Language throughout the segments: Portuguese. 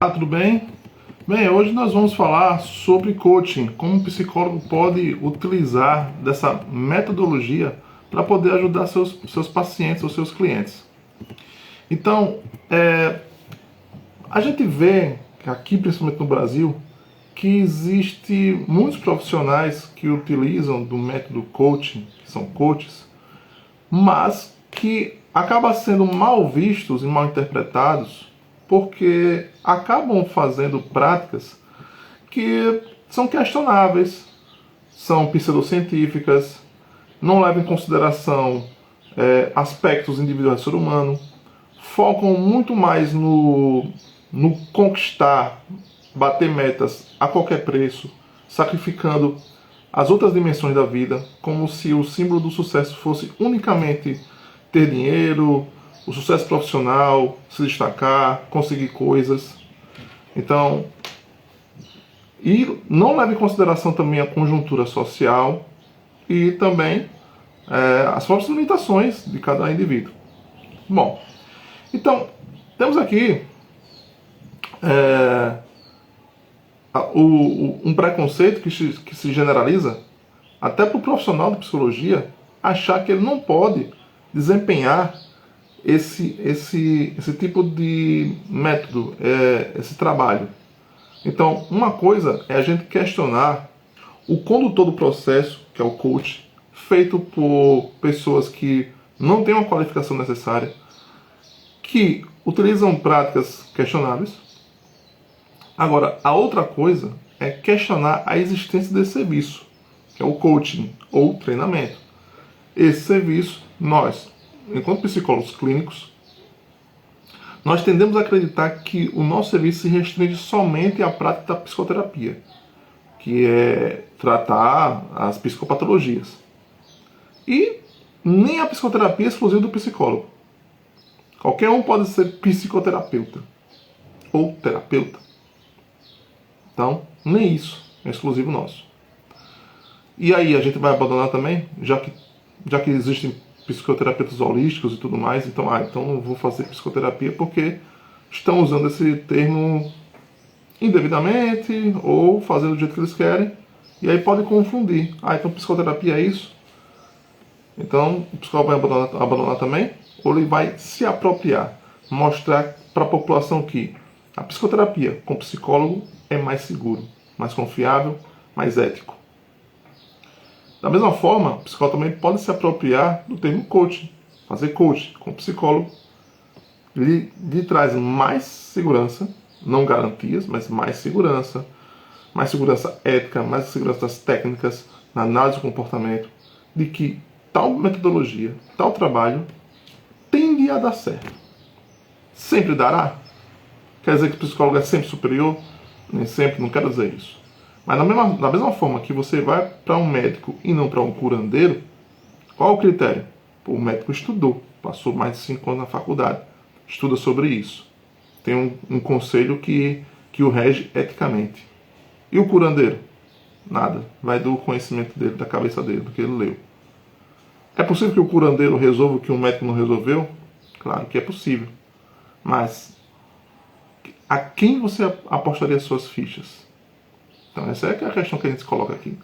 Tudo bem? Bem, hoje nós vamos falar sobre coaching, como o psicólogo pode utilizar dessa metodologia para poder ajudar seus pacientes ou seus clientes. Então, a gente vê aqui, principalmente no Brasil, que existe muitos profissionais que utilizam do método coaching, que são coaches, mas que acabam sendo mal vistos e mal interpretados porque acabam fazendo práticas que são questionáveis, são pseudocientíficas, não levam em consideração aspectos individuais do ser humano, focam muito mais no conquistar, bater metas a qualquer preço, sacrificando as outras dimensões da vida, como se o símbolo do sucesso fosse unicamente ter dinheiro, o sucesso profissional, se destacar, conseguir coisas. Então, e não leva em consideração também a conjuntura social e também as próprias limitações de cada indivíduo. Bom, então, temos aqui um preconceito que se generaliza até para o profissional de psicologia achar que ele não pode desempenhar esse tipo de método, esse trabalho. Então, uma coisa é a gente questionar o condutor do processo, que é o coach, feito por pessoas que não têm uma qualificação necessária, que utilizam práticas questionáveis. Agora, a outra coisa é questionar a existência desse serviço, que é o coaching ou treinamento. Esse serviço, nós, enquanto psicólogos clínicos, nós tendemos a acreditar que o nosso serviço se restringe somente à prática da psicoterapia, que é tratar as psicopatologias. E nem a psicoterapia é exclusiva do psicólogo. Qualquer um pode ser psicoterapeuta ou terapeuta. Então, nem isso é exclusivo nosso. E aí, a gente vai abandonar também, já que existem psicoterapeutas holísticos e tudo mais, então não vou fazer psicoterapia porque estão usando esse termo indevidamente ou fazendo do jeito que eles querem, e aí pode confundir. Então psicoterapia é isso? Então o psicólogo vai abandonar também? Ou ele vai se apropriar, mostrar para a população que a psicoterapia com psicólogo é mais seguro, mais confiável, mais ético. Da mesma forma, o psicólogo também pode se apropriar do termo coaching. Fazer coaching com o psicólogo lhe traz mais segurança, não garantias, mas mais segurança ética, mais segurança das técnicas, na análise do comportamento, de que tal metodologia, tal trabalho tende a dar certo. Sempre dará? Quer dizer que o psicólogo é sempre superior? Nem sempre, não quero dizer isso. Mas da mesma forma que você vai para um médico e não para um curandeiro, qual o critério? O médico estudou, passou mais de 5 anos na faculdade, estuda sobre isso. Tem um conselho que o rege eticamente. E o curandeiro? Nada. Vai do conhecimento dele, da cabeça dele, do que ele leu. É possível que o curandeiro resolva o que o médico não resolveu? Claro que é possível. Mas a quem você apostaria suas fichas? Então essa é a questão que a gente coloca aqui.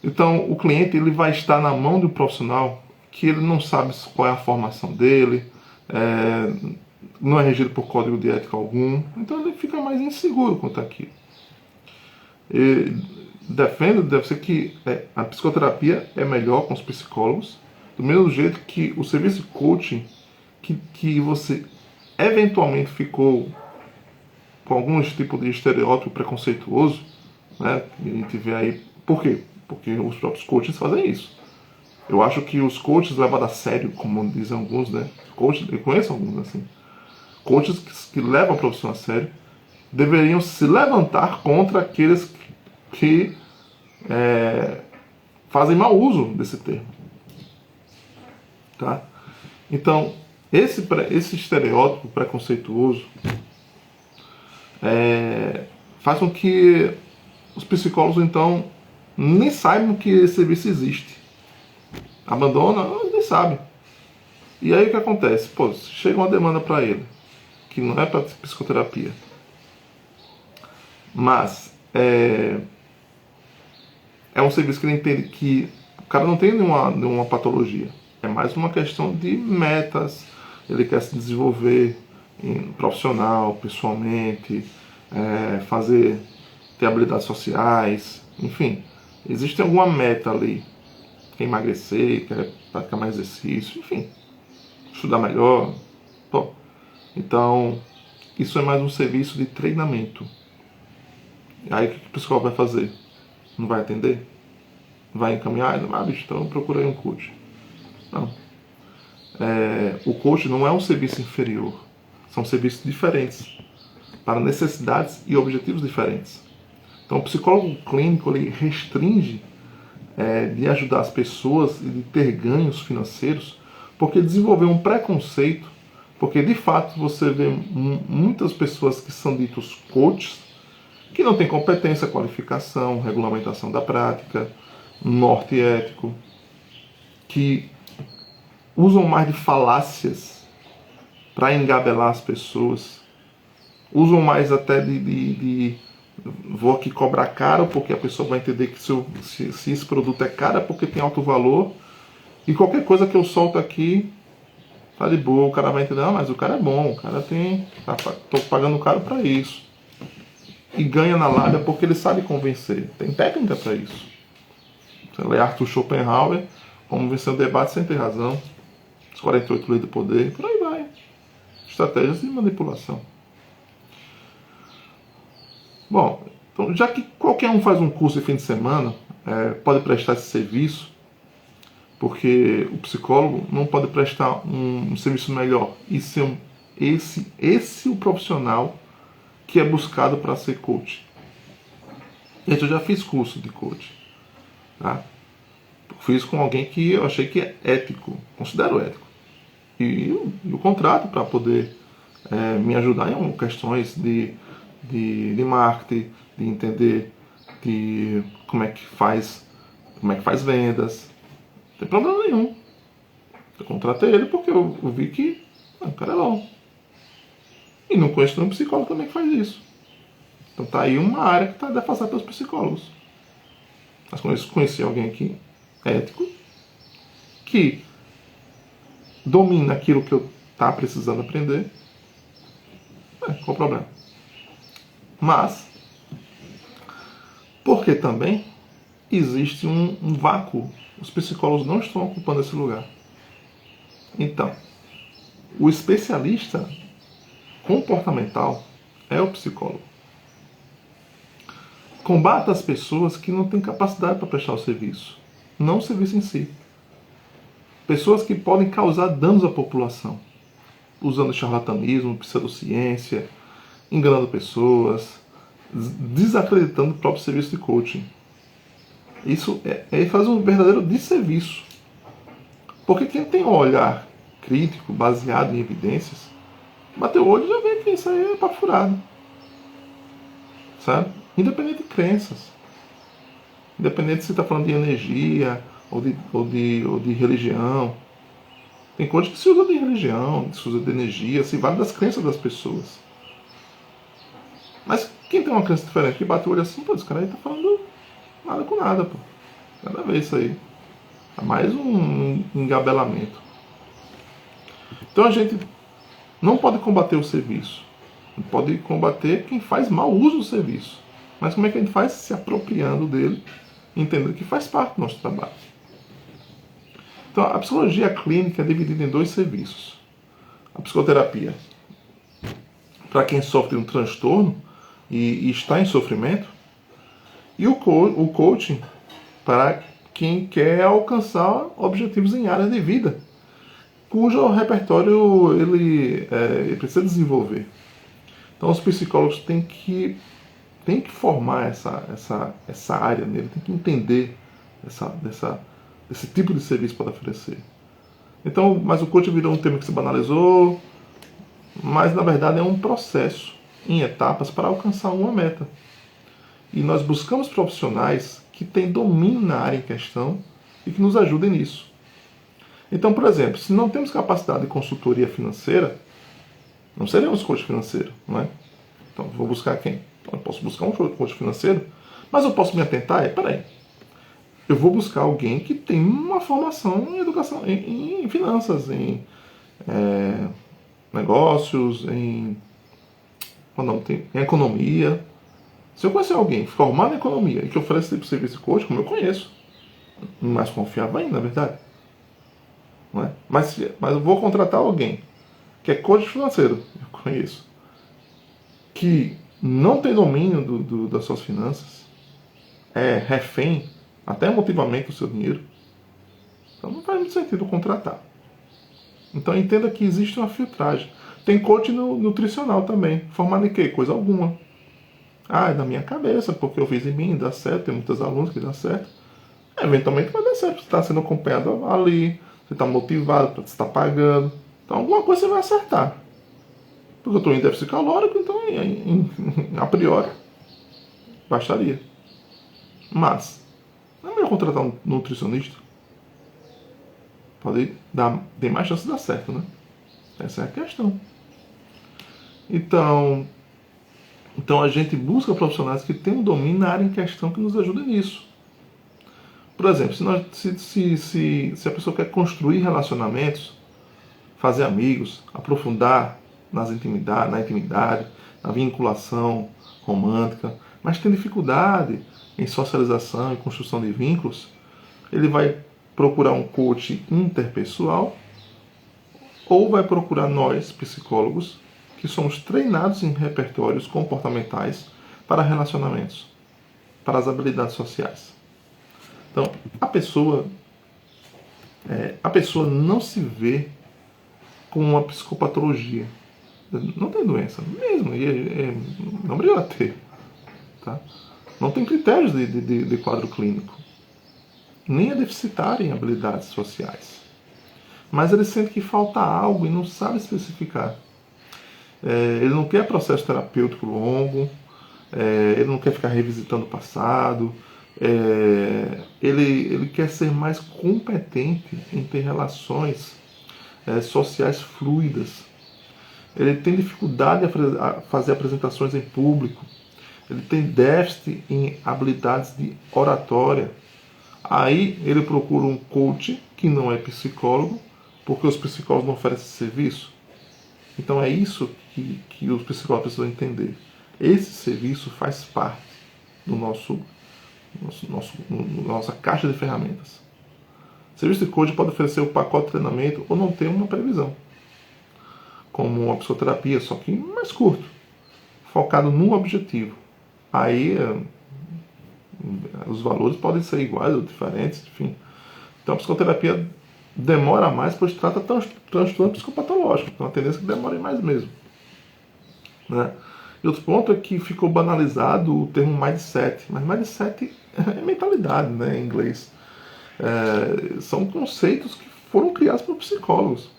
Então o cliente ele vai estar na mão de um profissional que ele não sabe qual é a formação dele, não é regido por código de ética algum, então ele fica mais inseguro quanto àquilo. Deve ser que a psicoterapia é melhor com os psicólogos, do mesmo jeito que o serviço de coaching que você eventualmente ficou com alguns tipos de estereótipo preconceituoso, né? E a gente vê aí, por quê? Porque os próprios coaches fazem isso. Eu acho que os coaches levados a sério, como dizem alguns, né? Coaches, eu conheço alguns assim. Coaches que levam a profissão a sério deveriam se levantar contra aqueles que fazem mau uso desse termo. Tá? Então, esse estereótipo preconceituoso faz com que os psicólogos, então, nem saibam que esse serviço existe. Abandona, nem sabe. E aí o que acontece? Chega uma demanda para ele, que não é para psicoterapia, Mas é um serviço que ele entende que o cara não tem nenhuma patologia. É mais uma questão de metas. Ele quer se desenvolver profissional, pessoalmente, ter habilidades sociais, enfim. Existe alguma meta ali. Quer emagrecer, quer praticar mais exercício, enfim. Estudar melhor. Bom, então, isso é mais um serviço de treinamento. Aí o que o psicólogo vai fazer? Não vai atender? Vai encaminhar? Não, bicho, então procura aí um coach. Não. O coach não é um serviço inferior. São serviços diferentes, para necessidades e objetivos diferentes. Então o psicólogo clínico ele restringe de ajudar as pessoas e de ter ganhos financeiros, porque desenvolveu um preconceito, porque de fato você vê muitas pessoas que são ditos coaches, que não têm competência, qualificação, regulamentação da prática, norte ético, que usam mais de falácias para engabelar as pessoas, usam mais até vou aqui cobrar caro, porque a pessoa vai entender que se esse produto é caro é porque tem alto valor, e qualquer coisa que eu solto aqui tá de boa, o cara vai entender, mas o cara é bom, o cara tô pagando caro para isso. E ganha na lábia porque ele sabe convencer. Tem técnica para isso. Você lê Arthur Schopenhauer, Como Vencer o Debate Sem Ter Razão, As 48 Leis do Poder, por aí vai. Estratégias de manipulação. Bom, então, já que qualquer um faz um curso de fim de semana, pode prestar esse serviço, porque o psicólogo não pode prestar um serviço melhor e ser esse o profissional que é buscado para ser coach. Gente, eu já fiz curso de coach, tá? Fiz com alguém que eu achei que é ético, considero ético. E o contrato para poder me ajudar em questões de marketing, de entender como é que faz vendas. Não tem problema nenhum. Eu contratei ele porque eu vi que o cara é bom. E não conheço nenhum psicólogo também que faz isso. Então tá aí uma área que está defasada pelos psicólogos. Mas conheci alguém aqui, ético, que domina aquilo que eu estava precisando aprender. Qual o problema? Mas, porque também existe um vácuo. Os psicólogos não estão ocupando esse lugar. Então, o especialista comportamental é o psicólogo. Combata as pessoas que não têm capacidade para prestar o serviço, não o serviço em si. Pessoas que podem causar danos à população, usando charlatanismo, pseudociência, enganando pessoas, desacreditando o próprio serviço de coaching. Isso faz um verdadeiro desserviço. Porque quem tem um olhar crítico, baseado em evidências, bateu o olho e já vê que isso aí é papo furado. Sabe? Independente de crenças. Independente se está falando de energia ou de religião. Tem coisas que se usa de religião, se usa de energia, se vale das crenças das pessoas. Mas quem tem uma crença diferente, que bate o olho assim, pô, esse cara aí tá falando nada com nada, pô. Nada a ver isso aí. É mais um engabelamento. Então a gente não pode combater o serviço. Não pode combater quem faz mau uso do serviço. Mas como é que a gente faz? Se apropriando dele, entendendo que faz parte do nosso trabalho. Então a psicologia clínica é dividida em dois serviços. A psicoterapia, para quem sofre de um transtorno e está em sofrimento, e o coaching para quem quer alcançar objetivos em áreas de vida, cujo repertório ele precisa desenvolver. Então os psicólogos têm que formar essa área nele, tem que entender esse tipo de serviço para oferecer. Então, mas o coaching virou um termo que se banalizou, mas na verdade é um processo em etapas para alcançar uma meta. E nós buscamos profissionais que têm domínio na área em questão e que nos ajudem nisso. Então, por exemplo, se não temos capacidade de consultoria financeira, não seremos coach financeiro, não é? Então, vou buscar quem? Eu posso buscar um coach financeiro, mas eu posso me atentar, peraí, eu vou buscar alguém que tem uma formação em educação, em finanças, em negócios, em economia. Se eu conhecer alguém formado em economia e que oferece tipo de serviço de coach, como eu conheço, mais confiável ainda, na verdade. Não é? Mas eu vou contratar alguém que é coach financeiro, eu conheço, que não tem domínio das suas finanças, é refém, até emotivamente, do seu dinheiro. Então não faz muito sentido contratar. Então entenda que existe uma filtragem. Tem coach nutricional também, formado em quê? Coisa alguma. Ah, é da minha cabeça, porque eu fiz em mim, dá certo, tem muitos alunos que dá certo. Eventualmente vai dar certo, você está sendo acompanhado ali, você está motivado, você está pagando. Então alguma coisa você vai acertar. Porque eu estou em déficit calórico, então a priori bastaria. Mas, não é melhor contratar um nutricionista? Tem mais chance de dar certo, né? Essa é a questão. Então a gente busca profissionais que tenham um domínio na área em questão que nos ajudem nisso. Por exemplo, se a pessoa quer construir relacionamentos, fazer amigos, aprofundar na intimidade, na vinculação romântica, mas tem dificuldade em socialização e construção de vínculos, ele vai procurar um coach interpessoal ou vai procurar nós, psicólogos, que somos treinados em repertórios comportamentais para relacionamentos, para as habilidades sociais. Então, a pessoa não se vê com uma psicopatologia. Não tem doença mesmo, não precisa ter. Tá? Não tem critérios de quadro clínico. Nem é deficitário em habilidades sociais. Mas ele sente que falta algo e não sabe especificar. Ele não quer processo terapêutico longo, ele não quer ficar revisitando o passado, ele quer ser mais competente em ter relações sociais fluidas. Ele tem dificuldade a fazer apresentações em público, ele tem déficit em habilidades de oratória. Aí ele procura um coach que não é psicólogo, porque os psicólogos não oferecem serviço. Então é isso que os psicólogos precisam entender. Esse serviço faz parte do nossa caixa de ferramentas. O serviço de coach pode oferecer o pacote de treinamento ou não ter uma previsão, como uma psicoterapia, só que mais curto, focado num objetivo. Aí os valores podem ser iguais ou diferentes, enfim. Então a psicoterapia demora mais, pois trata transtorno psicopatológico, então a tendência é que demore mais mesmo. Né? E outro ponto é que ficou banalizado o termo mindset, mas mindset é mentalidade, né, em inglês. São conceitos que foram criados por psicólogos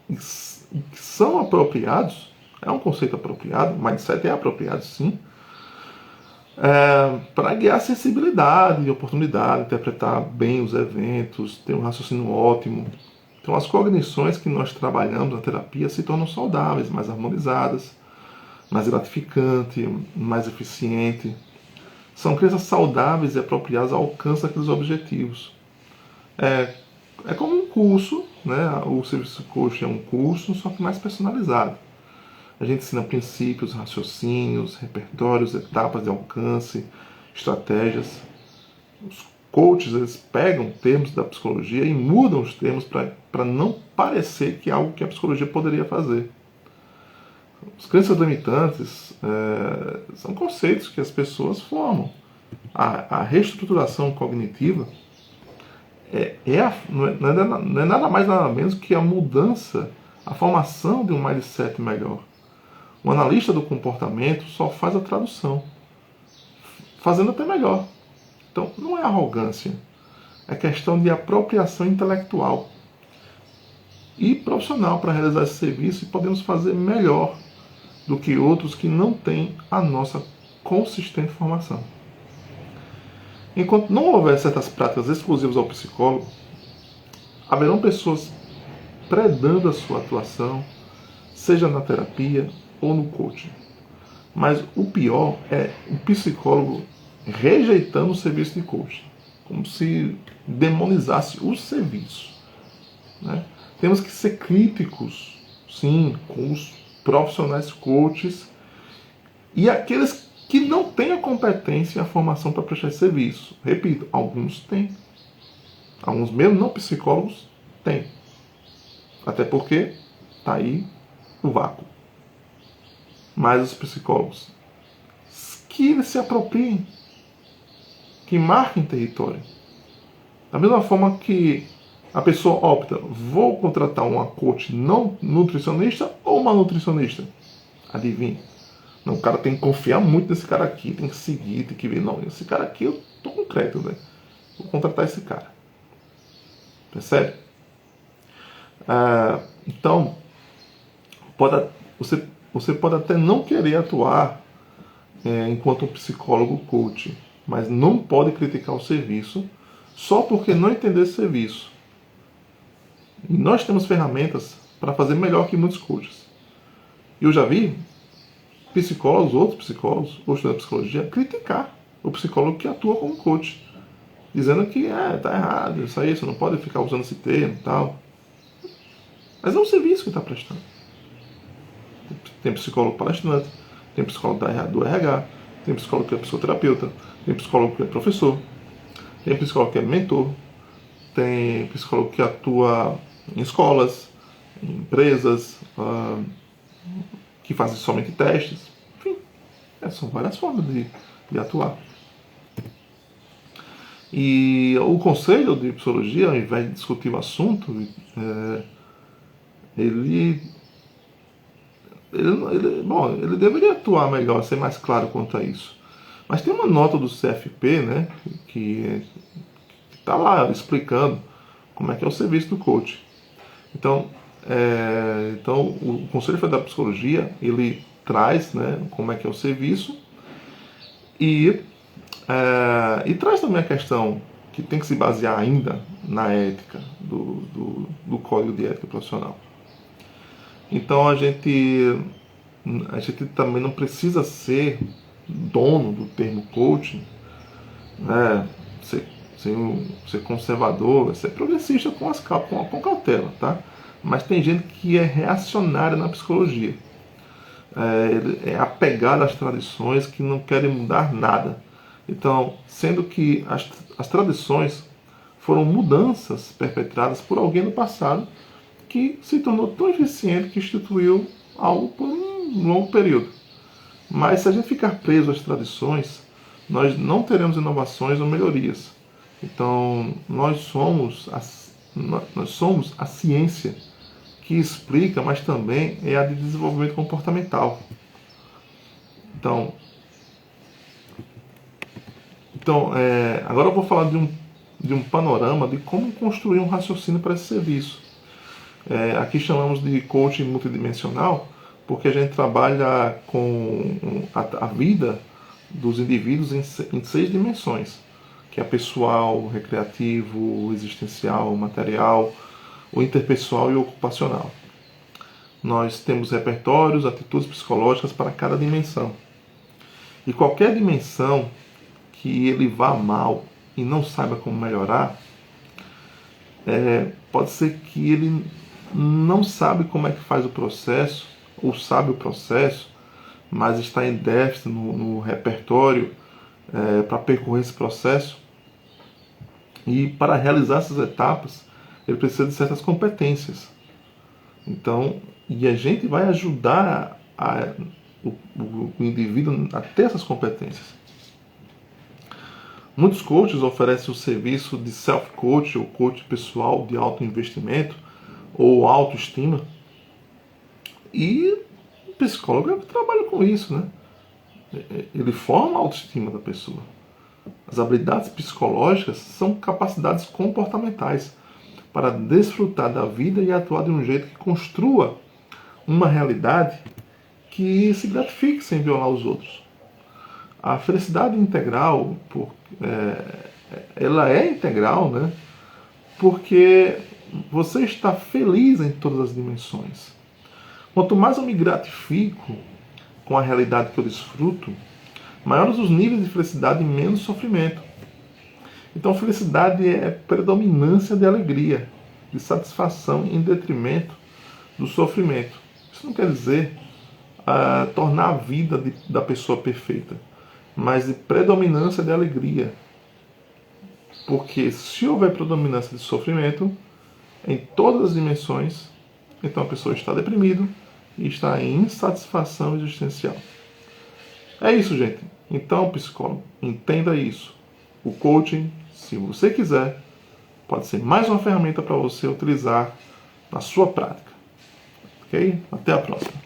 e que são apropriados. É um conceito apropriado, mindset é apropriado sim, para guiar a sensibilidade e oportunidade, interpretar bem os eventos, ter um raciocínio ótimo. Então as cognições que nós trabalhamos na terapia se tornam saudáveis, mais harmonizadas, mais gratificantes, mais eficientes. São crenças saudáveis e apropriadas ao alcance daqueles objetivos. É como um curso, né? O serviço coach é um curso, só que mais personalizado. A gente ensina princípios, raciocínios, repertórios, etapas de alcance, estratégias. Os coaches, eles pegam termos da psicologia e mudam os termos para não parecer que é algo que a psicologia poderia fazer. As crenças limitantes são conceitos que as pessoas formam. A reestruturação cognitiva não é nada mais nada menos que a mudança, a formação de um mindset melhor. O analista do comportamento só faz a tradução, fazendo até melhor. Então, não é arrogância, é questão de apropriação intelectual e profissional para realizar esse serviço, e podemos fazer melhor do que outros que não têm a nossa consistente formação. Enquanto não houver certas práticas exclusivas ao psicólogo, haverão pessoas predando a sua atuação, seja na terapia ou no coaching. Mas o pior é o psicólogo rejeitando o serviço de coaching, como se demonizasse o serviço, né? Temos que ser críticos, sim, com os profissionais coaches e aqueles que não têm a competência e a formação para prestar esse serviço. Repito, alguns têm. Alguns mesmo não psicólogos têm. Até porque está aí o vácuo. Mas os psicólogos que eles se apropriem, que marquem território. Da mesma forma que a pessoa opta, vou contratar uma coach não nutricionista ou uma nutricionista. Adivinha? Não, o cara tem que confiar muito nesse cara aqui, tem que seguir, tem que ver. Não, esse cara aqui eu tô concreto, né? Vou contratar esse cara. Percebe? Então, você pode até não querer atuar enquanto um psicólogo coach, mas não pode criticar o serviço só porque não entender esse serviço. E nós temos ferramentas para fazer melhor que muitos coaches. Eu já vi psicólogos, outros psicólogos, ou estudantes de psicologia, criticar o psicólogo que atua como coach, dizendo que tá errado, isso aí, você não pode ficar usando esse termo e tal. Mas é um serviço que está prestando. Tem psicólogo palestrante, tem psicólogo do RH, tem psicólogo que é psicoterapeuta, tem psicólogo que é professor, tem psicólogo que é mentor, tem psicólogo que atua em escolas, em empresas, que fazem somente testes. Enfim, são várias formas de atuar. E o conselho de psicologia, ao invés de discutir o assunto, ele deveria atuar melhor, ser mais claro quanto a isso. Mas tem uma nota do CFP, né, que está lá explicando como é que é o serviço do coach. Então, o Conselho Federal da Psicologia, ele traz, né, como é que é o serviço e traz também a questão que tem que se basear ainda na ética do Código de Ética Profissional. Então a gente também não precisa ser dono do termo coaching, né? Ser conservador, ser progressista com cautela, tá? Mas tem gente que é reacionária na psicologia, é apegada às tradições, que não querem mudar nada. Então, sendo que as tradições foram mudanças perpetradas por alguém no passado que se tornou tão eficiente que instituiu algo por um longo período. Mas se a gente ficar preso às tradições, nós não teremos inovações ou melhorias. Então, nós somos a ciência que explica, mas também é a de desenvolvimento comportamental. Então agora eu vou falar de um panorama de como construir um raciocínio para esse serviço. Aqui chamamos de coaching multidimensional, porque a gente trabalha com a vida dos indivíduos em 6 dimensões, que é pessoal, recreativo, existencial, material, o interpessoal e o ocupacional. Nós temos repertórios, atitudes psicológicas para cada dimensão. E qualquer dimensão que ele vá mal e não saiba como melhorar, pode ser que ele não sabe como é que faz o processo, ou sabe o processo, mas está em déficit no repertório para percorrer esse processo. E para realizar essas etapas, ele precisa de certas competências. Então, e a gente vai ajudar o indivíduo a ter essas competências. Muitos coaches oferecem o serviço de self-coach ou coach pessoal de autoinvestimento ou autoestima. E o psicólogo trabalha com isso, né? Ele forma a autoestima da pessoa. As habilidades psicológicas são capacidades comportamentais para desfrutar da vida e atuar de um jeito que construa uma realidade que se gratifique sem violar os outros. A felicidade integral, ela é integral, né? Porque você está feliz em todas as dimensões. Quanto mais eu me gratifico com a realidade que eu desfruto, maiores os níveis de felicidade e menos sofrimento. Então, felicidade é predominância de alegria, de satisfação em detrimento do sofrimento. Isso não quer dizer tornar a vida da pessoa perfeita, mas de predominância de alegria. Porque se houver predominância de sofrimento, em todas as dimensões, então a pessoa está deprimida e está em insatisfação existencial. É isso, gente. Então, psicólogo, entenda isso. O coaching, se você quiser, pode ser mais uma ferramenta para você utilizar na sua prática. Ok? Até a próxima.